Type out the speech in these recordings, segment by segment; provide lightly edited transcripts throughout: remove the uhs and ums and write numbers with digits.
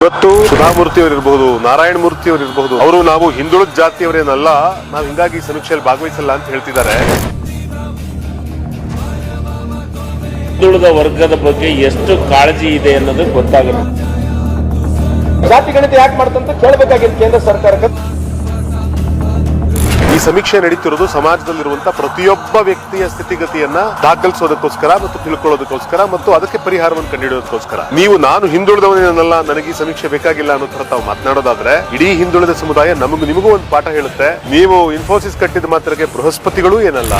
ಇವತ್ತು ಸುಧಾಮೂರ್ತಿ ಅವರಿರಬಹುದು, ನಾರಾಯಣ ಮೂರ್ತಿ ಅವರಿರಬಹುದು, ಅವರು ನಾವು ಹಿಂದುಳಿದ ಜಾತಿಯವರೇನಲ್ಲ, ನಾವು ಹಿಂಗಾಗಿ ಸಮೀಕ್ಷೆಯಲ್ಲಿ ಭಾಗವಹಿಸಲ್ಲ ಅಂತ ಹೇಳ್ತಿದ್ದಾರೆ. ಹಿಂದುಳಿದ ವರ್ಗದ ಬಗ್ಗೆ ಎಷ್ಟು ಕಾಳಜಿ ಇದೆ ಅನ್ನೋದು ಗೊತ್ತಾಗುತ್ತೆ. ಜಾತಿ ಗಣಿತ ಯಾಕೆ ಮಾಡ್ತಂತ ಕೇಳಬೇಕಾಗಿತ್ತು ಕೇಂದ್ರ ಸರ್ಕಾರಕ್ಕೆ. ಈ ಸಮೀಕ್ಷೆ ನಡೀತಿರೋದು ಸಮಾಜದಲ್ಲಿರುವಂತಹ ಪ್ರತಿಯೊಬ್ಬ ವ್ಯಕ್ತಿಯ ಸ್ಥಿತಿಗತಿಯನ್ನ ದಾಖಲಿಸೋದಕ್ಕೋಸ್ಕರ ಮತ್ತು ತಿಳ್ಕೊಳ್ಳೋದಕ್ಕೋಸ್ಕರ ಮತ್ತು ಅದಕ್ಕೆ ಪರಿಹಾರವನ್ನು ಕಂಡುಹಿಡಿಯೋದಕ್ಕೋಸ್ಕರ. ನಾನು ಹಿಂದುಳಿದವನೇನಲ್ಲ, ನನಗೆ ಈ ಸಮೀಕ್ಷೆ ಬೇಕಾಗಿಲ್ಲ ಅನ್ನೋ ತರ ತಾವು ಮಾತನಾಡೋದಾದ್ರೆ ಇಡೀ ಹಿಂದುಳಿದ ಸಮುದಾಯ ನಿಮಗೂ ಒಂದು ಪಾಠ ಹೇಳುತ್ತೆ. ನೀವು ಇನ್ಫೋಸಿಸ್ ಕಟ್ಟಿದ ಮಾತ್ರಕ್ಕೆ ಬೃಹಸ್ಪತಿಗಳು ಏನಲ್ಲ.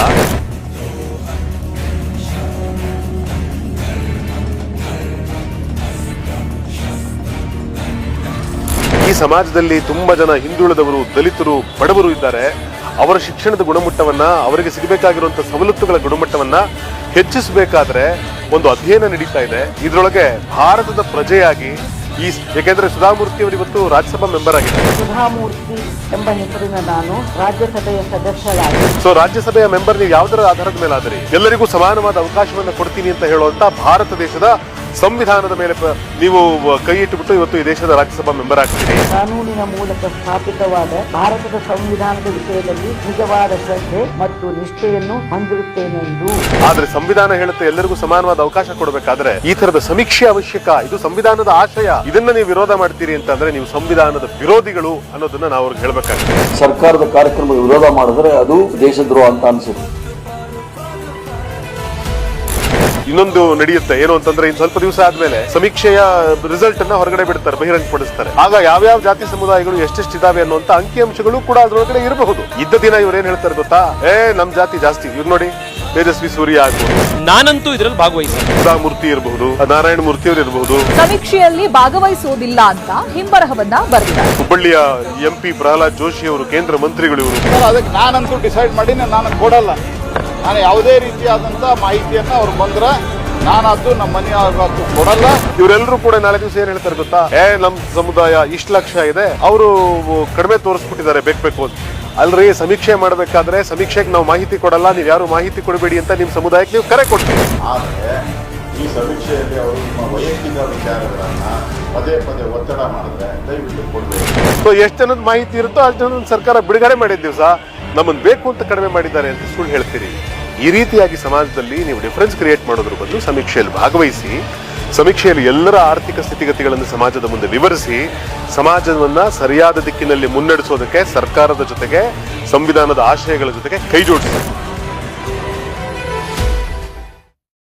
ಈ ಸಮಾಜದಲ್ಲಿ ತುಂಬಾ ಜನ ಹಿಂದುಳಿದವರು, ದಲಿತರು, ಬಡವರು ಇದ್ದಾರೆ. ಅವರ ಶಿಕ್ಷಣದ ಗುಣಮಟ್ಟವನ್ನ, ಅವರಿಗೆ ಸಿಗಬೇಕಾಗಿರುವಂತಹ ಸವಲತ್ತುಗಳ ಗುಣಮಟ್ಟವನ್ನ ಹೆಚ್ಚಿಸಬೇಕಾದ್ರೆ ಒಂದು ಅಧ್ಯಯನ ನಡೀತಾ ಇದೆ. ಇದರೊಳಗೆ ಭಾರತದ ಪ್ರಜೆಯಾಗಿ ಯಾಕೆಂದ್ರೆ ಸುಧಾಮೂರ್ತಿ ಅವರು ಇವತ್ತು ರಾಜ್ಯಸಭಾ ಮೆಂಬರ್ ಆಗಿದ್ದಾರೆ. ಸುಧಾಮೂರ್ತಿ ಎಂಬ ಹೆಸರಿನ ನಾನು ರಾಜ್ಯಸಭೆಯ ಸದಸ್ಯರಾಗಿ. ರಾಜ್ಯಸಭೆಯ ಮೆಂಬರ್ ನೀವು ಯಾವುದರ ಆಧಾರದ ಮೇಲೆ ಆದ್ರಿ? ಎಲ್ಲರಿಗೂ ಸಮಾನವಾದ ಅವಕಾಶವನ್ನ ಕೊಡ್ತೀನಿ ಅಂತ ಹೇಳುವಂತ ಭಾರತ ದೇಶದ ಸಂವಿಧಾನದ ಮೇಲೆ ನೀವು ಕೈ ಇಟ್ಟುಬಿಟ್ಟು ಇವತ್ತು ಈ ದೇಶದ ರಾಜ್ಯಸಭಾ ಮೆಂಬರ್ ಆಗ್ತೀರಿ. ಕಾನೂನಿನ ಮೂಲಕ ಸ್ಥಾಪಿತವಾದ ಭಾರತದ ಸಂವಿಧಾನದ ವಿಷಯದಲ್ಲಿ ನಿಜವಾದ ಶ್ರದ್ಧೆ ಮತ್ತು ನಿಷ್ಠೆಯನ್ನು ಹೊಂದಿರುತ್ತೇನೆಂದು. ಆದ್ರೆ ಸಂವಿಧಾನ ಹೇಳುತ್ತೆ ಎಲ್ಲರಿಗೂ ಸಮಾನವಾದ ಅವಕಾಶ ಕೊಡಬೇಕಾದ್ರೆ ಈ ತರದ ಸಮೀಕ್ಷೆ ಅವಶ್ಯಕ. ಇದು ಸಂವಿಧಾನದ ಆಶಯ. ಇದನ್ನ ನೀವು ವಿರೋಧ ಮಾಡ್ತೀರಿ ಅಂತಂದ್ರೆ ನೀವು ಸಂವಿಧಾನದ ವಿರೋಧಿಗಳು ಅನ್ನೋದನ್ನ ನಾವು ಅವ್ರಿಗೆ ಹೇಳ್ಬೇಕಾಗ್ತದೆ. ಸರ್ಕಾರದ ಕಾರ್ಯಕ್ರಮ ವಿರೋಧ ಮಾಡಿದ್ರೆ ಅದು ದೇಶದ್ರೋಹ ಅಂತ ಅನ್ಸುತ್ತೆ. ಇನ್ನೊಂದು ನಡೆಯುತ್ತೆ ಏನು ಅಂತಂದ್ರೆ ಇನ್ ಸ್ವಲ್ಪ ದಿವಸ ಆದ್ಮೇಲೆ ಸಮೀಕ್ಷೆಯ ರಿಸಲ್ಟ್ ಅನ್ನ ಹೊರಗಡೆ ಬಿಡ್ತಾರೆ, ಬಹಿರಂಗಪಡಿಸ್ತಾರೆ. ಆಗ ಯಾವ್ಯಾವ ಜಾತಿ ಸಮುದಾಯಗಳು ಎಷ್ಟೆಷ್ಟಿದಾವೆ ಅನ್ನುವಂತ ಅಂಕಿಅಂಶಗಳು ಕೂಡ ಅದ್ರೊಳಗಡೆ ಇರಬಹುದು. ಇದ್ದ ದಿನ ಇವ್ರು ಏನ್ ಹೇಳ್ತಾರೆ ಗೊತ್ತಾ? ನಮ್ ಜಾತಿ ಜಾಸ್ತಿ. ಇವ್ರು ನೋಡಿ, ತೇಜಸ್ವಿ ಸೂರ್ಯ ಆಗ್ಬಹುದು, ನಾನಂತೂ ಇದರಲ್ಲಿ ಭಾಗವಹಿಸಿದೆ. ಸುಧಾಮೂರ್ತಿ ಇರಬಹುದು, ನಾರಾಯಣ ಮೂರ್ತಿ ಅವರು ಇರಬಹುದು. ಸಮೀಕ್ಷೆಯಲ್ಲಿ ಭಾಗವಹಿಸುವುದಿಲ್ಲ ಅಂತ ಹಿಂಬರಹವನ್ನ ಬರೆದಿದ್ದಾರೆ. ಹುಬ್ಬಳ್ಳಿಯ MP ಪ್ರಹ್ಲಾದ್ ಜೋಶಿ ಅವರು ಕೇಂದ್ರ ಮಂತ್ರಿಗಳು ಇವರು. ಅದಕ್ಕೆ ನಾನಂತೂ ಡಿಸೈಡ್ ಮಾಡಿ ನಾನು ಕೊಡಲ್ಲ. ನಾನು ಯಾವುದೇ ರೀತಿಯಾದಂತ ಮಾಹಿತಿಯನ್ನ ಅವ್ರು ಬಂದ್ರೆ ನಾನದ್ದು ನಮ್ಮ ಮನೆಯವ್ರಿಗಂತೂ ಕೊಡಲ್ಲ. ಇವರೆಲ್ಲರೂ ಕೂಡ ನಾಳೆ ದಿವಸ ಏನ್ ಹೇಳ್ತಾರೆ ಗೊತ್ತಾ? ನಮ್ ಸಮುದಾಯ ಇಷ್ಟು ಲಕ್ಷ ಇದೆ, ಅವರು ಕಡಿಮೆ ತೋರಿಸ್ಬಿಟ್ಟಿದ್ದಾರೆ ಬೇಕು ಅಂತ. ಅಲ್ರಿ, ಸಮೀಕ್ಷೆ ಮಾಡ್ಬೇಕಾದ್ರೆ ಸಮೀಕ್ಷೆಗೆ ನಾವು ಮಾಹಿತಿ ಕೊಡಲ್ಲ, ನೀವ್ ಯಾರು ಮಾಹಿತಿ ಕೊಡಬೇಡಿ ಅಂತ ನಿಮ್ ಸಮುದಾಯಕ್ಕೆ ನೀವು ಕರೆ ಕೊಡ್ತೀವಿ. ಆದರೆ ಈ ಸಮೀಕ್ಷೆಯಲ್ಲಿ ಅವರು ನಿಮ್ಮ ವೈಯಕ್ತಿಕ ವಿಚಾರಗಳನ್ನ ಪದೇ ಪದೇ ಒತ್ತಡ ಮಾಡಿದ್ರೆ ದಯವಿಟ್ಟು ಕೊಡಬೇಕು. ಸೊ ಎಷ್ಟು ಜನದ ಮಾಹಿತಿ ಇರುತ್ತೋ ಅಷ್ಟು ಜನ ಸರ್ಕಾರ ಬಿಡುಗಡೆ ಮಾಡಿದ ದಿವಸ ನಮ್ಮನ್ನ ಬೇಕು ಅಂತ ಕಡಿಮೆ ಮಾಡಿದ್ದಾರೆ ಅಂತ ಸುಳ್ಳು ಹೇಳ್ತೀರಿ. ಈ ರೀತಿಯಾಗಿ ಸಮಾಜದಲ್ಲಿ ನೀವು ಡಿಫರೆನ್ಸ್ ಕ್ರಿಯೇಟ್ ಮಾಡೋದ್ರ ಬದಲು ಸಮೀಕ್ಷೆಯಲ್ಲಿ ಭಾಗವಹಿಸಿ, ಸಮೀಕ್ಷೆಯಲ್ಲಿ ಎಲ್ಲರ ಆರ್ಥಿಕ ಸ್ಥಿತಿಗತಿಗಳನ್ನು ಸಮಾಜದ ಮುಂದೆ ವಿವರಿಸಿ, ಸಮಾಜವನ್ನ ಸರಿಯಾದ ದಿಕ್ಕಿನಲ್ಲಿ ಮುನ್ನಡೆಸೋದಕ್ಕೆ ಸರ್ಕಾರದ ಜೊತೆಗೆ ಸಂವಿಧಾನದ ಆಶಯಗಳ ಜೊತೆಗೆ ಕೈ ಜೋಡಿಸಿ.